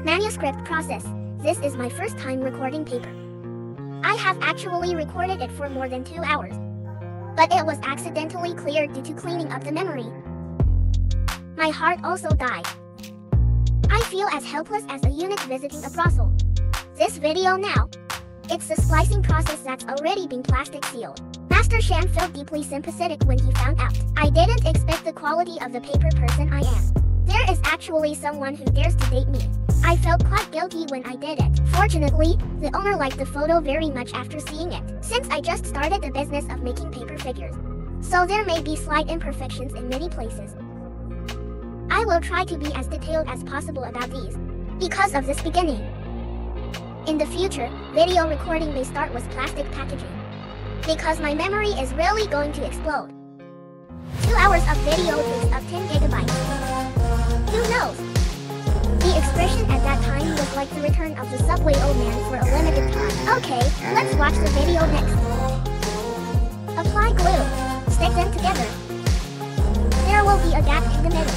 Manuscript process. This is my first time recording paper. I have actually recorded it for more than 2 hours. But it was accidentally cleared due to cleaning up the memory. My heart also died. I feel as helpless as a eunuch visiting a brothel. This video now. It's the splicing process that's already been plastic sealed. Master Shan felt deeply sympathetic when he found out. I didn't expect the quality of the paper person I am. There is actually someone who dares to date me. I felt quite guilty when I did it. Fortunately, the owner liked the photo very much after seeing it, since I just started the business of making paper figures. So there may be slight imperfections in many places. I will try to be as detailed as possible about these, because of this beginning. In the future, video recording may start with plastic packaging, because my memory is really going to explode. 2 hours of video takes up 10 gigabytes. Who knows? The expression at that time was like the return of the subway old man for a limited time. Okay, let's watch the video next. Apply glue. Stick them together. There will be a gap in the middle.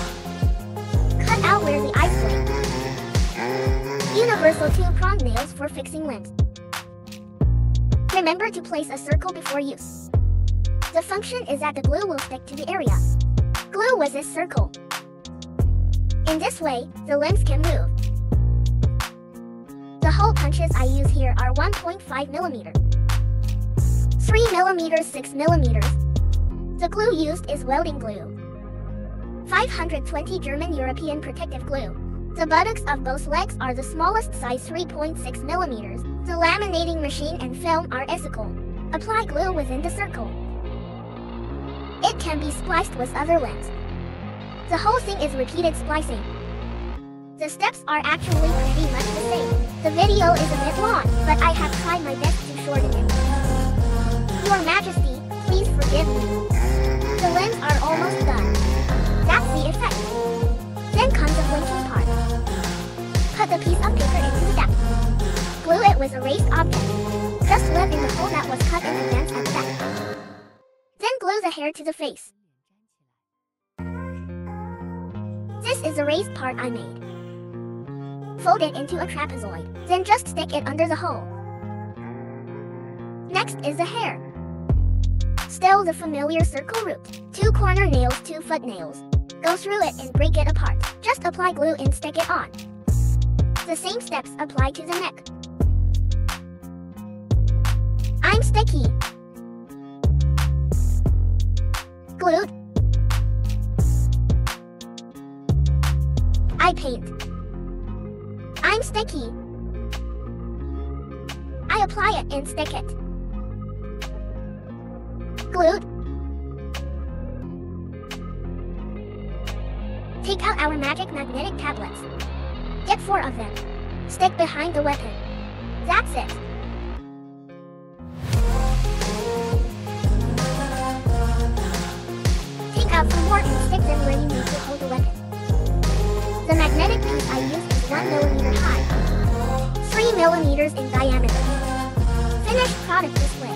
Cut out where the eyes blink. Universal 2-prong nails for fixing limbs. Remember to place a circle before use. The function is that the glue will stick to the area. Glue with this circle. In this way, the limbs can move. The hole punches I use here are 1.5 mm, 3 mm, 6 mm. The glue used is welding glue. 520 German European protective glue. The buttocks of both legs are the smallest size 3.6 mm. The laminating machine and film are icicle. Apply glue within the circle. It can be spliced with other limbs. The whole thing is repeated splicing. The steps are actually pretty much the same. The video is a bit long, but I have tried my best to shorten it. Your Majesty, please forgive me. The limbs are almost done. That's the effect. Then comes the blinking part. Put the piece of paper into the gap. Glue it with a raised object. Just live in the hole that was cut in advance at the back. Then glue the hair to the face. This is the raised part I made. Fold it into a trapezoid, then just stick it under the hole. Next is the hair. Still the familiar circle root. 2 corner nails, 2 foot nails. Go through it and break it apart. Just apply glue and stick it on. The same steps apply to the neck. I'm sticky. Glued. I paint. I'm sticky. I apply it and stick it. Glued. Take out our magic magnetic tablets. Get 4 of them. Stick behind the weapon. That's it. Take out some more and stick them where you need to hold the weapon. The magnetic piece I used is 1 mm high, 3 mm in diameter. Finished product this way.